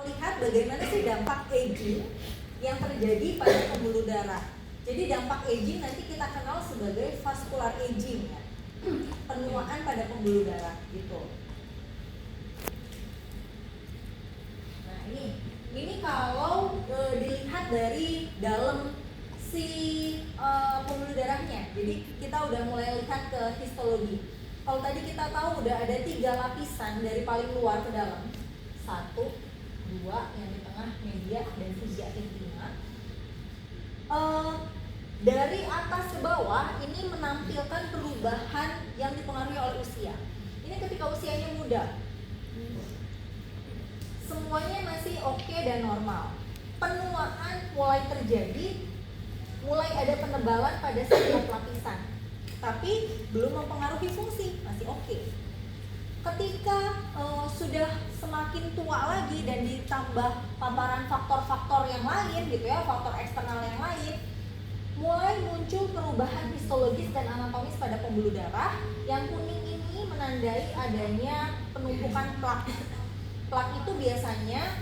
lihat bagaimana sih dampak aging yang terjadi pada pembuluh darah. Jadi dampak aging nanti kita kenal sebagai vascular aging ya. Penuaan pada pembuluh darah gitu. Nah, ini kalau dilihat dari dalam si pembuluh darahnya. Jadi kita udah mulai lihat ke histologi. Kalau tadi kita tahu udah ada 3 lapisan dari paling luar ke dalam. 1, 2, yang di tengah media, dan 3 intima. Dari atas ke bawah ini menampilkan perubahan yang dipengaruhi oleh usia. Ini ketika usianya muda, semuanya masih oke dan normal. Penuaan mulai terjadi, mulai ada penebalan pada setiap lapisan, tapi belum mempengaruhi fungsi, masih oke. Ketika sudah semakin tua lagi dan ditambah paparan faktor-faktor yang lain gitu ya, faktor eksternal yang lain, mulai muncul perubahan histologis dan anatomis pada pembuluh darah. Yang kuning ini menandai adanya penumpukan plak. Plak itu biasanya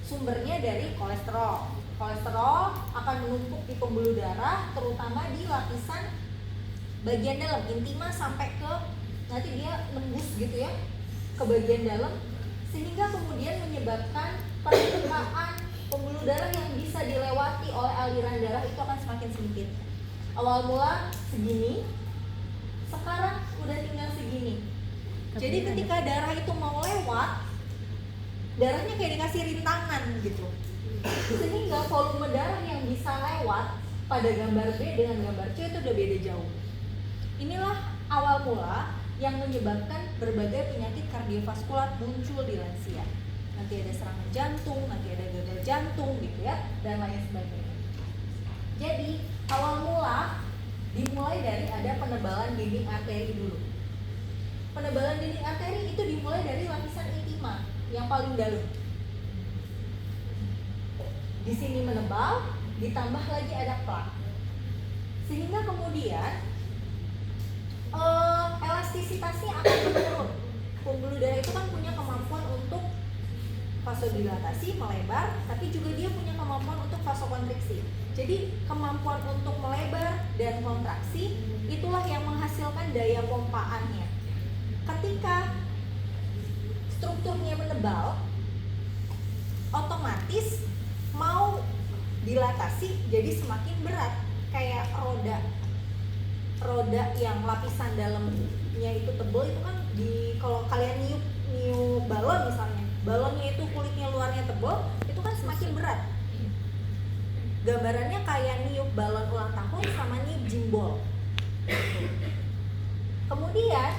sumbernya dari kolesterol. Kolesterol akan menumpuk di pembuluh darah, terutama di lapisan bagian dalam, intima sampai ke nanti dia nembus gitu ya ke bagian dalam, sehingga kemudian menyebabkan permukaan pembuluh darah yang bisa dilewati oleh aliran darah itu akan semakin sempit. Awal mula segini, sekarang udah tinggal segini. Jadi ketika darah itu mau lewat, darahnya kayak dikasih rintangan gitu, sehingga volume darah yang bisa lewat pada gambar B dengan gambar C itu udah beda jauh. Inilah awal mula yang menyebabkan berbagai penyakit kardiovaskular muncul di lansia. Nanti ada serangan jantung, nanti ada gagal jantung gitu ya, dan lain sebagainya. Jadi awal mula dimulai dari ada penebalan dinding arteri dulu. Penebalan dinding arteri itu dimulai dari lapisan intima yang paling dalam. Di sini menebal, ditambah lagi ada plak, sehingga kemudian elastisitasnya akan menurun. Pembuluh darah itu kan punya kemampuan untuk vasodilatasi, melebar, tapi juga dia punya kemampuan untuk vasokonstriksi. Jadi kemampuan untuk melebar dan kontraksi itulah yang menghasilkan daya pompaannya. Ketika strukturnya menebal, otomatis mau dilatasi jadi semakin berat, kayak roda yang lapisan dalamnya itu tebal itu kan kalau kalian niup balon misalnya, balonnya itu kulitnya luarnya tebal, itu kan semakin berat. Gambarannya kayak niup balon ulang tahun sama niup jimbol. Kemudian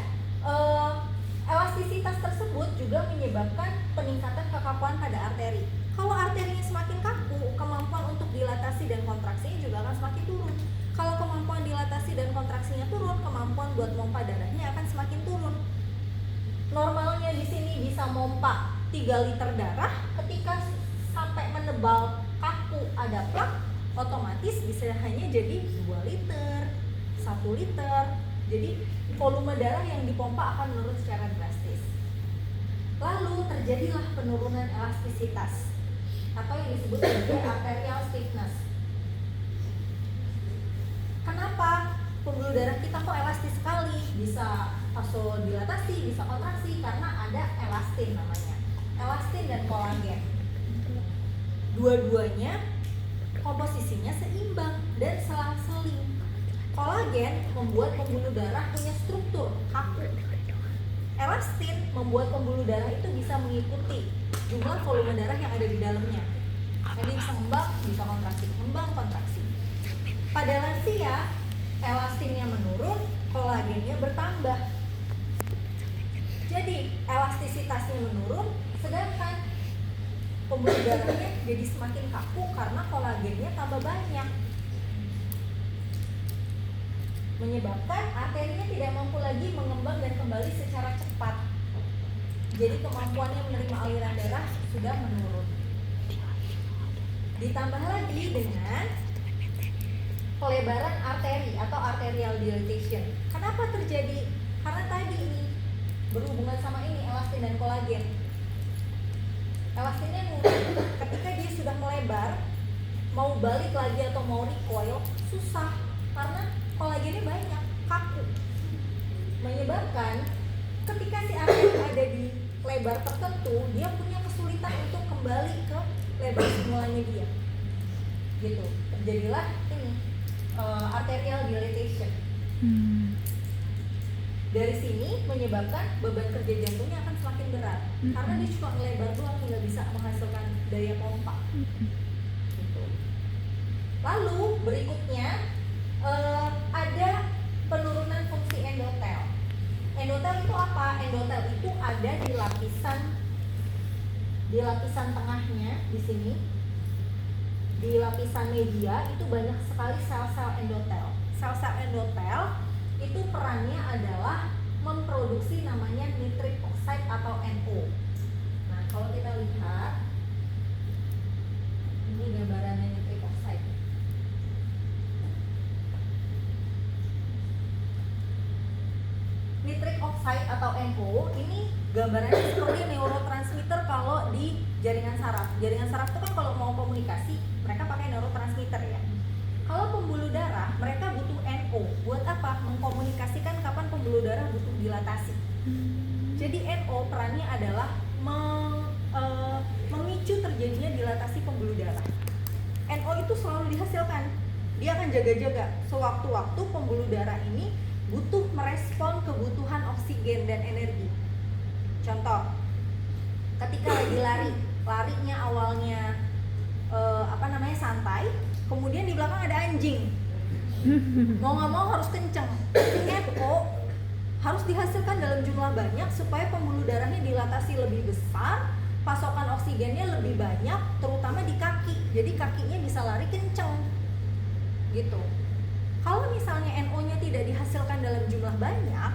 elastisitas tersebut juga menyebabkan peningkatan kekakuan pada arteri. Kalau arterinya semakin kaku, kemampuan untuk dilatasi dan kontraksinya juga akan semakin turun. Kalau kemampuan dilatasi dan kontraksinya turun, kemampuan buat mompa darahnya akan semakin turun. Normalnya di sini bisa mompa 3 liter darah, ketika sampai menebal kaku ada plak, otomatis bisa hanya jadi 2 liter, 1 liter. Jadi volume darah yang dipompa akan menurun secara drastis. Lalu terjadilah penurunan elastisitas atau yang disebut sebagai arterial stiffness. Kenapa pembuluh darah kita kok elastis sekali? Bisa vasodilatasi, bisa kontraksi, karena ada elastin namanya. Elastin dan kolagen. Dua-duanya komposisinya seimbang dan selang-seling. Kolagen membuat pembuluh darah punya struktur kaku. Elastin membuat pembuluh darah itu bisa mengikuti jumlah volume darah yang ada di dalamnya. Jadi bisa ngembang, bisa kontraksi, ngembang, kontraksi. Pada lansia, elastinnya menurun, kolagennya bertambah. Jadi elastisitasnya menurun, sedangkan pembuluh darahnya jadi semakin kaku karena kolagennya tambah banyak, menyebabkan arterinya tidak mampu lagi mengembang dan kembali secara cepat. Jadi kemampuannya menerima aliran darah sudah menurun. Ditambah lagi dengan pelebaran arteri atau arterial dilatation. Kenapa terjadi? Karena tadi ini berhubungan sama ini elastin dan kolagen. Elastinnya menurun, mau balik lagi atau mau recoil susah karena kolagennya banyak, kaku, menyebabkan ketika si arteria ada di lebar tertentu dia punya kesulitan untuk kembali ke lebar semulanya dia, gitu. Terjadilah ini arterial dilatation. Dari sini menyebabkan beban kerja jantungnya akan semakin berat karena dia cuma melebar doang, nggak bisa menghasilkan daya pompa. Gitu. Lalu berikutnya ada penurunan fungsi endotel. Endotel itu apa? Endotel itu ada di lapisan tengahnya di sini. Di lapisan media itu banyak sekali sel-sel endotel. Sel-sel endotel itu perannya adalah memproduksi namanya nitric oxide atau NO. Nah, kalau kita lihat ini gambarannya nitric oxide. Nitric oxide atau NO ini gambarannya seperti neurotransmitter kalau di jaringan saraf. Jaringan saraf itu kan kalau mau komunikasi mereka pakai neurotransmitter ya. Kalau pembuluh darah mereka butuh NO. Buat apa? Mengkomunikasikan kapan pembuluh darah butuh dilatasi. Jadi NO perannya adalah memicu terjadinya dilatasi pembuluh darah. NO itu selalu dihasilkan. Dia akan jaga-jaga sewaktu-waktu pembuluh darah ini butuh merespon kebutuhan oksigen dan energi. Contoh, ketika lagi larinya awalnya santai, kemudian di belakang ada anjing, mau nggak mau harus kenceng. NO harus dihasilkan dalam jumlah banyak supaya pembuluh darahnya dilatasi lebih besar, pasokan oksigennya lebih banyak, terutama di kaki. Jadi kakinya bisa lari kenceng, gitu. Kalau misalnya NO-nya tidak dihasilkan dalam jumlah banyak,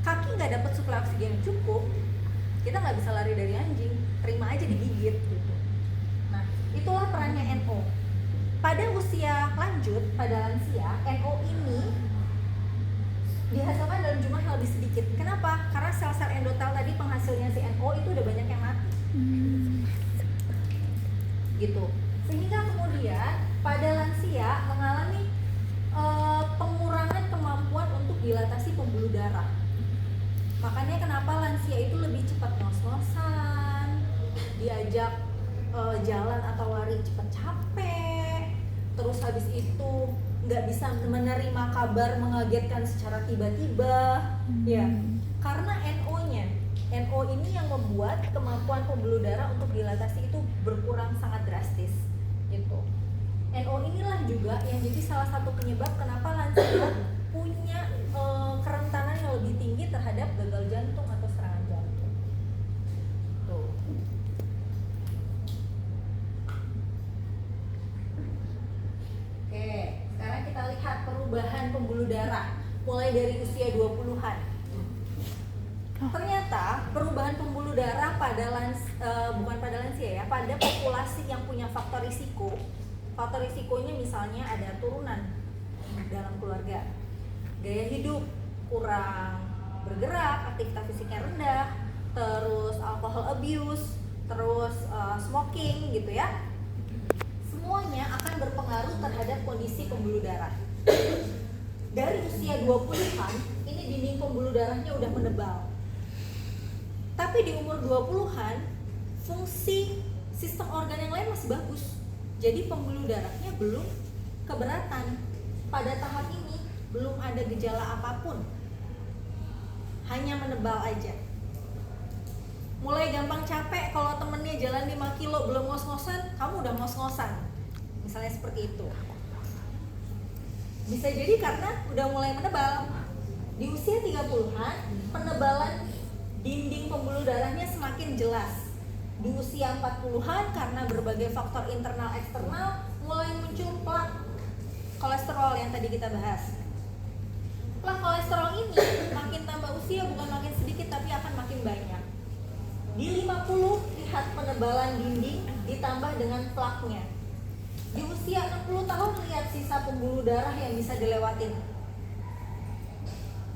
kaki nggak dapat suplai oksigen yang cukup, kita nggak bisa lari dari anjing, terima aja digigit, gitu. Nah, itulah perannya NO. Pada usia lanjut, pada lansia, NO ini dihasilkan dalam jumlah yang lebih sedikit. Kenapa? Karena sel-sel endotel tadi penghasilnya si NO itu udah banyak yang mati. Gitu. Sehingga kemudian pada lansia mengalami pengurangan kemampuan untuk dilatasi pembuluh darah. Makanya kenapa lansia itu lebih cepat ngos-ngosan, diajak jalan atau lari cepat capek, terus habis itu nggak bisa menerima kabar mengagetkan secara tiba-tiba, ya, karena NO ini yang membuat kemampuan pembuluh darah untuk dilatasi itu berkurang sangat drastis, gitu. NO inilah juga yang jadi salah satu penyebab kenapa lansia punya kerentanan yang lebih tinggi terhadap gagal jantung atau serangan jantung. Tuh. Oke, sekarang kita lihat perubahan pembuluh darah mulai dari usia 20-an. Ternyata perubahan pembuluh darah pada bukan pada lansia ya, pada populasi yang punya faktor risiko. Faktor risikonya misalnya ada turunan dalam keluarga, gaya hidup kurang bergerak, aktivitas fisiknya rendah, terus alcohol abuse, terus smoking gitu ya. Semuanya akan berpengaruh terhadap kondisi pembuluh darah. Dari usia 20-an, ini dinding pembuluh darahnya udah menebal. Tapi di umur 20-an, fungsi sistem organ yang lain masih bagus. Jadi pembuluh darahnya belum keberatan. Pada tahap ini belum ada gejala apapun, hanya menebal aja. Mulai gampang capek kalau temennya jalan 5 kilo belum ngos-ngosan, kamu udah ngos-ngosan, misalnya seperti itu. Bisa jadi karena udah mulai menebal. Di usia 30-an, penebalan dinding pembuluh darahnya semakin jelas. Di usia 40-an karena berbagai faktor internal eksternal mulai muncul plak kolesterol yang tadi kita bahas. Plak kolesterol ini makin tambah usia bukan makin sedikit tapi akan makin banyak. Di 50 lihat penebalan dinding ditambah dengan plaknya. Di usia 60 tahun lihat sisa pembuluh darah yang bisa dilewatin.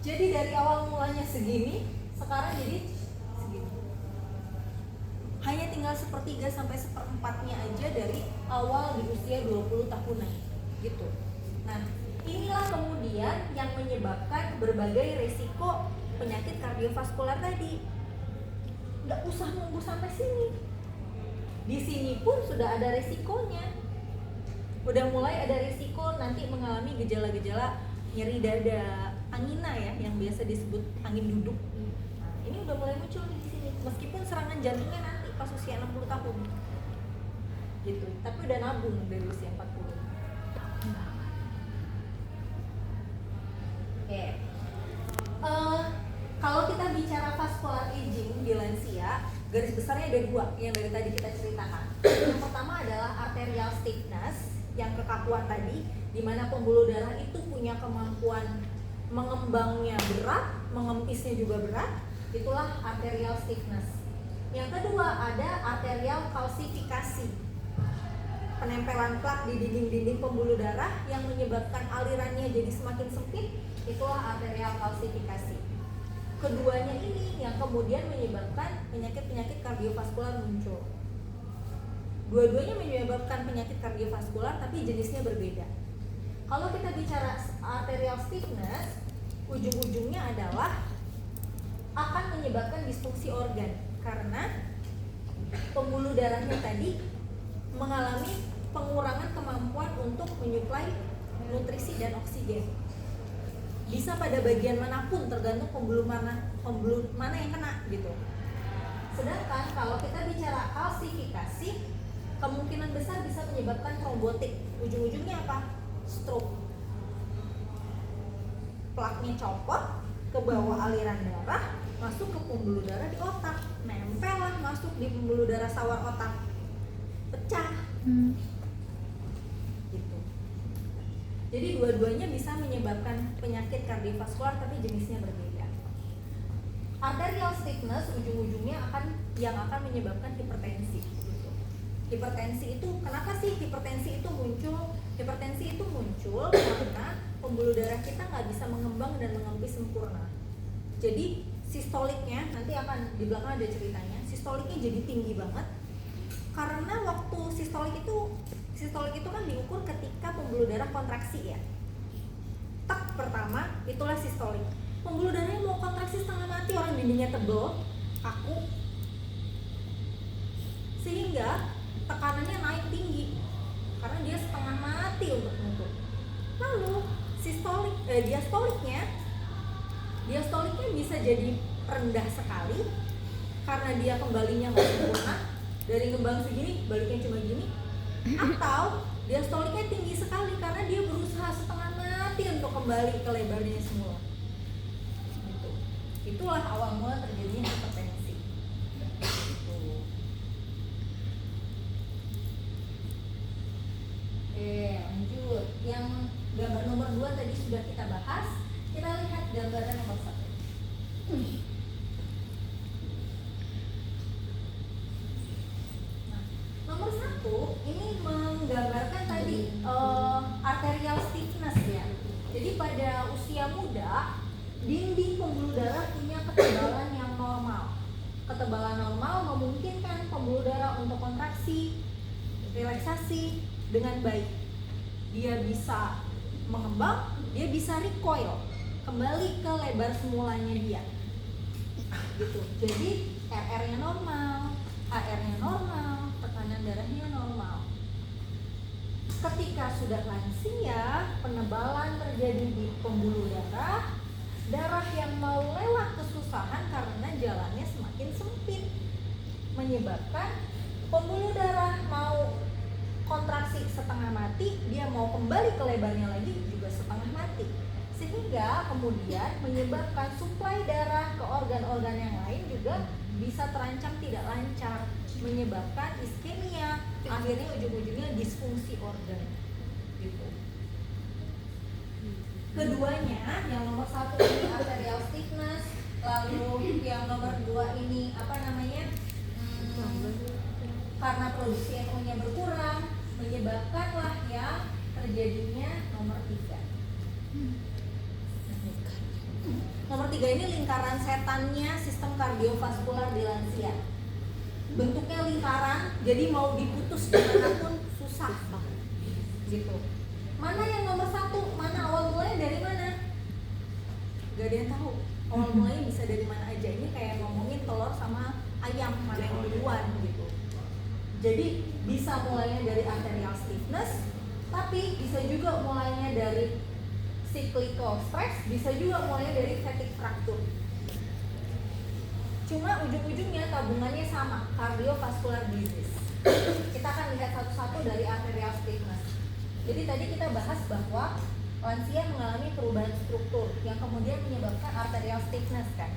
Jadi dari awal mulanya segini, sekarang jadi segini. Hanya tinggal 1/3 sampai 1/4-nya aja dari awal di usia 20 tahunan gitu. Nah, inilah kemudian yang menyebabkan berbagai resiko penyakit kardiovaskular tadi. Nggak usah nunggu sampai sini. Di sini pun sudah ada resikonya. Udah mulai ada resiko nanti mengalami gejala-gejala nyeri dada, angina ya, yang biasa disebut angin duduk. Nah, ini udah mulai muncul di sini. Meskipun serangan jantungnya nanti pas usia 60 tahun. Gitu. Tapi udah nabung dari usia 40. Oke. Kalau kita bicara vascular aging di lansia, garis besarnya ada 2 yang dari tadi kita ceritakan. Yang pertama adalah arterial stiffness, yang kekakuan tadi, di mana pembuluh darah itu punya kemampuan mengembangnya berat, mengempisnya juga berat. Itulah arterial stiffness. Yang kedua ada arterial kalsifikasi, penempelan plak di dinding-dinding pembuluh darah yang menyebabkan alirannya jadi semakin sempit. Itulah arterial kalsifikasi. Keduanya ini yang kemudian menyebabkan penyakit-penyakit kardiovaskular muncul. Dua-duanya menyebabkan penyakit kardiovaskular tapi jenisnya berbeda. Kalau kita bicara arterial stiffness, ujung-ujungnya adalah akan menyebabkan disfungsi organ karena pembuluh darahnya tadi mengalami pengurangan kemampuan untuk menyuplai nutrisi dan oksigen. Bisa pada bagian manapun, tergantung pembuluh mana yang kena gitu. Sedangkan kalau kita bicara kalsifikasi, kemungkinan besar bisa menyebabkan trombotik. Ujung-ujungnya apa? Stroke. Plaknya copot, ke bawah aliran darah, masuk ke pembuluh darah di otak, nempel lah masuk di pembuluh darah sawar otak, pecah. Gitu. Jadi dua-duanya bisa menyebabkan penyakit kardiovaskular tapi jenisnya berbeda. Arterial stiffness ujung-ujungnya akan menyebabkan hipertensi. Gitu. Hipertensi itu, kenapa sih hipertensi itu muncul? Hipertensi itu muncul karena pembuluh darah kita nggak bisa mengembang dan mengempis sempurna. Jadi sistoliknya, nanti akan di belakang ada ceritanya, sistoliknya jadi tinggi banget karena waktu sistolik itu kan diukur ketika pembuluh darah kontraksi ya. Tak pertama itulah sistolik. Pembuluh darahnya mau kontraksi setengah mati, orang dindingnya tebal, kaku, sehingga tekanannya naik tinggi karena dia setengah mati untuk nutup. Lalu diastoliknya bisa jadi rendah sekali karena dia kembalinya nggak sempurna, dari ngembang segini baliknya cuma gini, atau diastoliknya tinggi sekali karena dia berusaha setengah mati untuk kembali ke lebarnya semula. Gitu. Itulah awal mula terjadinya hipertensi. Lanjut. Yang gambar nomor 2 tadi sudah kita bahas. Kita lihat gambaran nomor 1. Nah, nomor 1 ini menggambarkan tadi arterial stiffness ya. Jadi pada usia muda, dinding pembuluh darah punya ketebalan yang normal. Ketebalan normal memungkinkan pembuluh darah untuk kontraksi, relaksasi dengan baik. Dia bisa mengembang, dia bisa recoil, kembali ke lebar semulanya dia. Gitu. Jadi RR-nya normal, AR-nya normal, tekanan darahnya normal. Ketika sudah lansia, penebalan terjadi di pembuluh darah, darah yang mau lewat kesusahan karena jalannya semakin sempit, menyebabkan pembuluh darah mau kontraksi setengah mati, dia mau kembali ke lebarnya lagi juga setengah mati, sehingga kemudian menyebabkan suplai darah ke organ-organ yang lain juga bisa terancam tidak lancar, menyebabkan iskemia, akhirnya ujung-ujungnya disfungsi organ gitu. Keduanya, yang nomor 1 ini arterial stiffness, lalu yang nomor 2 ini apa namanya, karena produksi NO-nya berkurang, menyebabkanlah yang terjadinya nomor 3. Nomor 3 ini lingkaran setannya sistem kardiovaskular di lansia. bentuknya lingkaran, jadi mau diputus dimanapun susah gitu. Mana yang nomor satu, mana awal mulanya dari mana? Gak ada yang tahu awal mulanya bisa dari mana aja. Ini kayak ngomongin telur sama ayam, mana yang duluan gitu. Jadi bisa mulainya dari arterial stiffness, tapi bisa juga mulainya dari cyclical stress, bisa juga mulainya dari fatigue fracture. Cuma ujung-ujungnya tabungannya sama, cardiovascular disease. Kita akan lihat satu-satu dari arterial stiffness. Jadi tadi kita bahas bahwa lansia mengalami perubahan struktur yang kemudian menyebabkan arterial stiffness kan.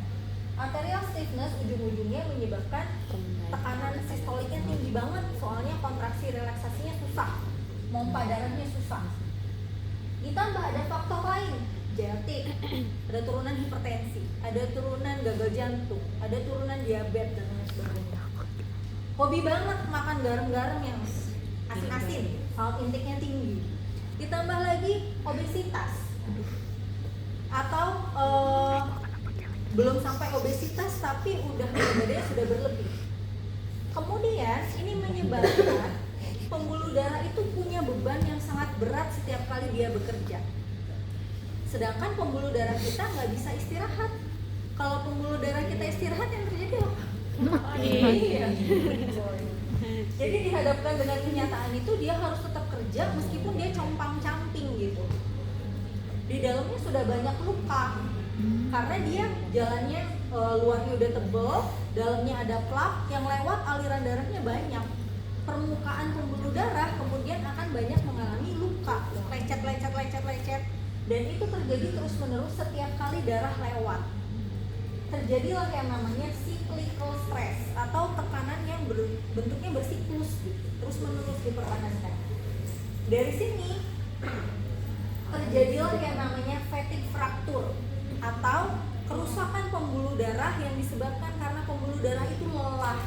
Arterial stiffness ujung-ujungnya menyebabkan tekanan sistoliknya tinggi banget, soalnya kontraksi relaksasinya susah, pompa darahnya susah. Ditambah ada faktor lain, genetik, ada turunan hipertensi, ada turunan gagal jantung, ada turunan diabetes dan lain sebagainya. Hobi banget makan garam-garam yang asin-asin, salt intake-nya tinggi. Ditambah lagi obesitas, atau belum sampai obesitas tapi udah badannya sudah berlebih. Kemudian ini menyebabkan pembuluh darah itu punya beban yang sangat berat setiap kali dia bekerja. Sedangkan pembuluh darah kita nggak bisa istirahat. Kalau pembuluh darah kita istirahat, yang terjadi apa? Iya. Jadi dihadapkan dengan kenyataan itu, dia harus tetap kerja meskipun dia compang-camping gitu. Di dalamnya sudah banyak luka karena dia jalannya luarnya udah tebel, dalamnya ada plak, yang lewat aliran darahnya banyak. Permukaan pembuluh darah kemudian akan banyak mengalami luka, lecet, dan itu terjadi terus-menerus setiap kali darah lewat. Terjadilah yang namanya cyclical stress atau tekanan yang bentuknya bersiklus gitu, terus-menerus dipertahankan. Dari sini terjadilah yang namanya fatigue fracture atau kerusakan pembuluh darah yang disebabkan karena pembuluh darah itu lelah.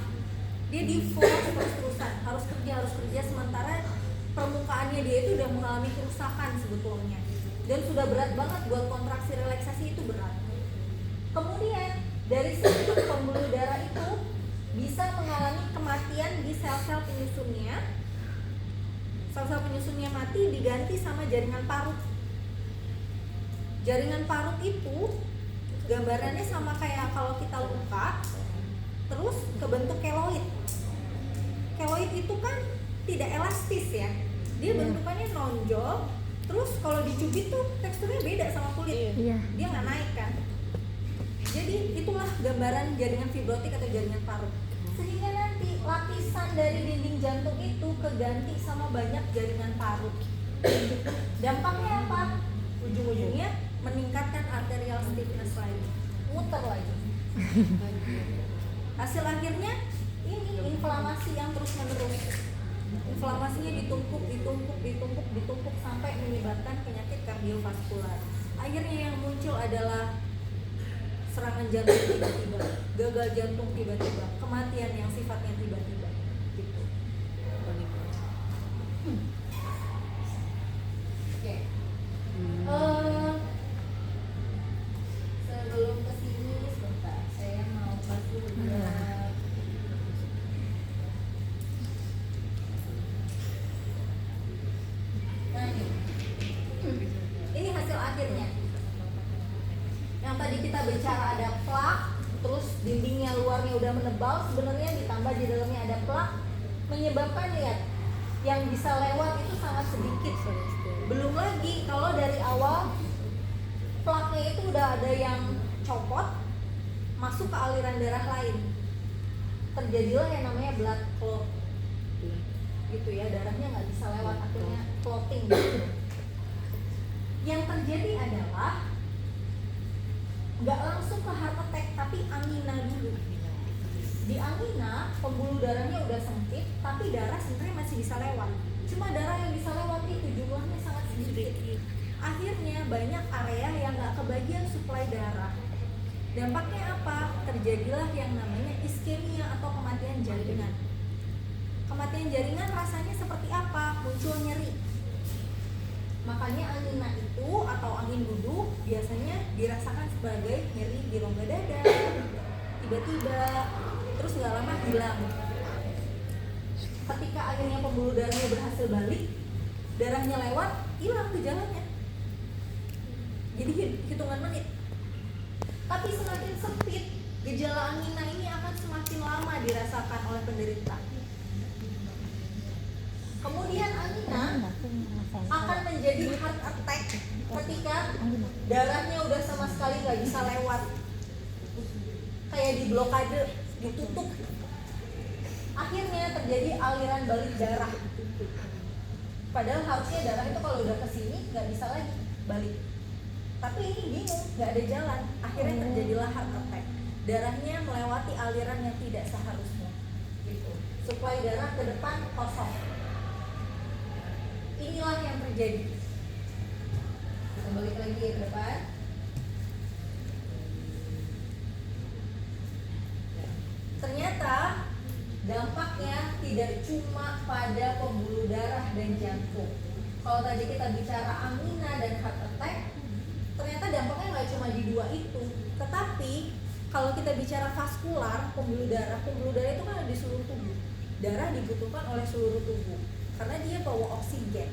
Dia di-force terus-terusan, harus kerja, sementara permukaannya dia itu udah mengalami kerusakan sebetulnya. Dan sudah berat banget buat kontraksi relaksasi, itu berat. Kemudian dari situ pembuluh darah itu bisa mengalami kematian di sel-sel penyusunnya. Sel-sel penyusunnya mati, diganti sama jaringan parut. Jaringan parut itu gambarannya sama kayak kalau kita luka terus kebentuk keloid. Keloid itu kan tidak elastis ya, dia bentukannya nonjol, terus kalau dicubit tuh teksturnya beda sama kulit, dia nggak naik kan. Jadi itulah gambaran jaringan fibrotik atau jaringan parut. Sehingga nanti lapisan dari dinding jantung itu keganti sama banyak jaringan parut. Dampaknya apa? Ujung-ujungnya meningkatkan arterial stiffness lagi, muter lagi. Hasil akhirnya ini inflamasi yang terus menerus. Inflamasinya ditumpuk sampai menyebabkan penyakit kardiovaskular. Akhirnya yang muncul adalah serangan jantung tiba-tiba, gagal jantung tiba-tiba, kematian yang sifatnya tiba-tiba gitu. Oke. Sebelum kesini sebentar, saya mau kasih lihat. Nah ini hasil akhirnya. Yang tadi kita bicara ada plak, terus dindingnya luarnya udah menebal, sebenarnya ditambah di dalamnya ada plak, menyebabkan lihat yang bisa lewat itu sangat sedikit. Belum lagi kalau dari awal plaknya itu udah ada yang copot, masuk ke aliran darah lain, terjadilah yang namanya blood clot gitu ya, darahnya nggak bisa lewat, akhirnya clotting gitu. Yang terjadi adalah nggak langsung ke heart attack, tapi angina dulu. Di angina pembuluh darahnya udah sempit, tapi darah sebenarnya masih bisa lewat, cuma darah yang bisa lewat itu jumlahnya sangat sedikit. Akhirnya banyak area yang nggak kebagian suplai darah. Dampaknya apa? Terjadilah yang namanya iskemia atau kematian jaringan. Kematian jaringan rasanya seperti apa? Muncul nyeri. Makanya angina itu atau angin duduk biasanya dirasakan sebagai nyeri di rongga dada, tiba-tiba, terus nggak lama hilang. ketika akhirnya pembuluh darahnya berhasil balik, darahnya lewat, hilang gejalanya. Jadi hitungan menit. Tapi semakin sempit, gejala angina ini akan semakin lama dirasakan oleh penderita. Kemudian angina akan menjadi heart attack ketika darahnya udah sama sekali nggak bisa lewat, kayak di blokade, ditutup. Akhirnya terjadi aliran balik darah. Padahal harusnya darah itu kalau udah kesini nggak bisa lagi balik. Tapi ini bingung, nggak ada jalan. Akhirnya terjadilah heart attack. Darahnya melewati aliran yang tidak seharusnya. Gitu. Suplai darah ke depan kosong. Inilah yang terjadi. Kita balik lagi ke depan. Ternyata dampaknya tidak cuma pada pembuluh darah dan jantung. Kalau tadi kita bicara angina dan heart attack, ternyata dampaknya nggak cuma di dua itu. Tetapi kalau kita bicara vaskular, pembuluh darah itu kan ada di seluruh tubuh. Darah dibutuhkan oleh seluruh tubuh karena dia bawa oksigen.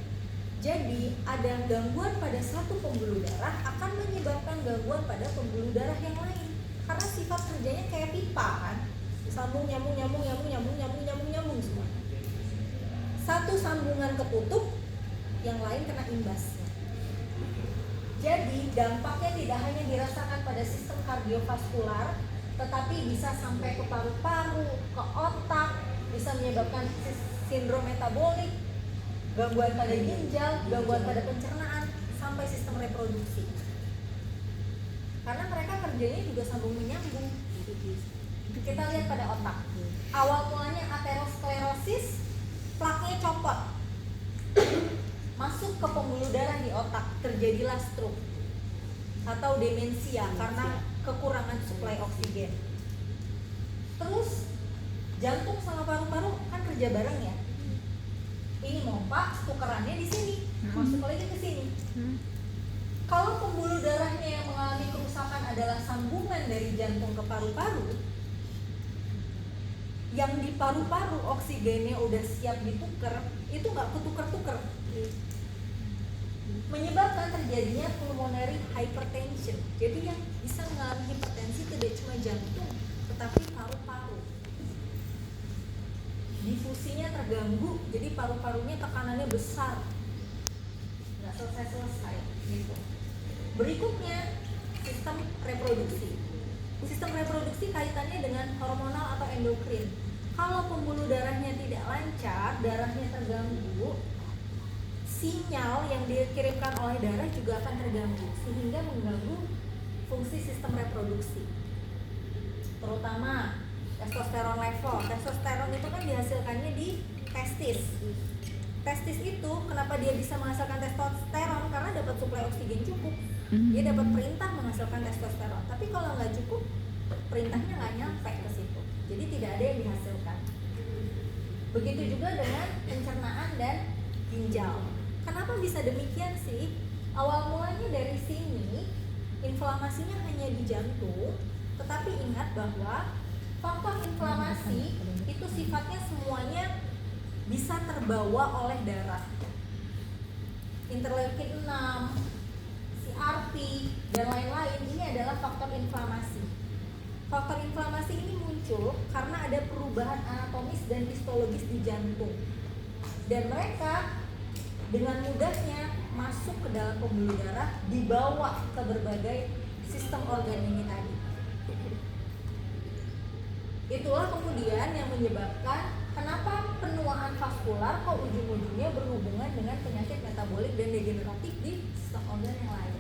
Jadi ada gangguan pada satu pembuluh darah akan menyebabkan gangguan pada pembuluh darah yang lain. Karena sifat kerjanya kayak pipa kan, sambung nyambung semua. Satu sambungan ketutup, yang lain kena imbasnya. Jadi dampaknya tidak hanya dirasakan pada sistem kardiovaskular, tetapi bisa sampai ke paru-paru, ke otak, bisa menyebabkan sindrom metabolik, gangguan pada ginjal, gangguan pada pencernaan, sampai sistem reproduksi. Karena mereka kerjanya juga sambung menyambung. Kita lihat pada otak. Awal mulanya aterosklerosis, plaknya copot, masuk ke pembuluh darah di otak, terjadilah stroke atau demensia karena kekurangan suplai oksigen. Terus jantung sama paru-paru kan kerja bareng ya. Ini mompa, tukerannya di sini, masuk lagi ke sini. Kalau pembuluh darahnya yang mengalami kerusakan adalah sambungan dari jantung ke paru-paru, yang di paru-paru oksigennya udah siap ditukar, itu nggak ketukar-tukar, menyebabkan terjadinya pulmonary hypertension. Jadi yang bisa mengalami hipertensi tidak cuma jantung, tetapi paru-paru. Difusinya terganggu, jadi paru-parunya tekanannya besar, nggak selesai-selesai gitu. Berikutnya sistem reproduksi. Sistem reproduksi kaitannya dengan hormonal atau endokrin. Kalau pembuluh darahnya tidak lancar, darahnya terganggu, sinyal yang dikirimkan oleh darah juga akan terganggu, sehingga mengganggu fungsi sistem reproduksi. Terutama testosteron level. Testosteron itu kan dihasilkannya di testis. Testis itu kenapa dia bisa menghasilkan testosteron? Karena dapat suplai oksigen cukup. Dia dapat perintah menghasilkan testosteron. Tapi kalau nggak cukup, perintahnya nggak nyampe ke situ. Jadi tidak ada yang dihasilkan. Begitu juga dengan pencernaan dan ginjal. Kenapa bisa demikian sih? Awal mulanya dari sini, inflamasinya hanya di jantung. Tetapi ingat bahwa faktor inflamasi itu sifatnya semuanya bisa terbawa oleh darah. Interleukin 6, CRP, dan lain-lain ini adalah faktor inflamasi. Faktor inflamasi ini muncul karena ada perubahan anatomis dan histologis di jantung. Dan mereka dengan mudahnya masuk ke dalam pembuluh darah, dibawa ke berbagai sistem organ ini tadi. Itulah kemudian yang menyebabkan kenapa penuaan vaskular kok ujung-ujungnya berhubungan dengan penyakit metabolik dan degeneratif di sistem organ yang lain.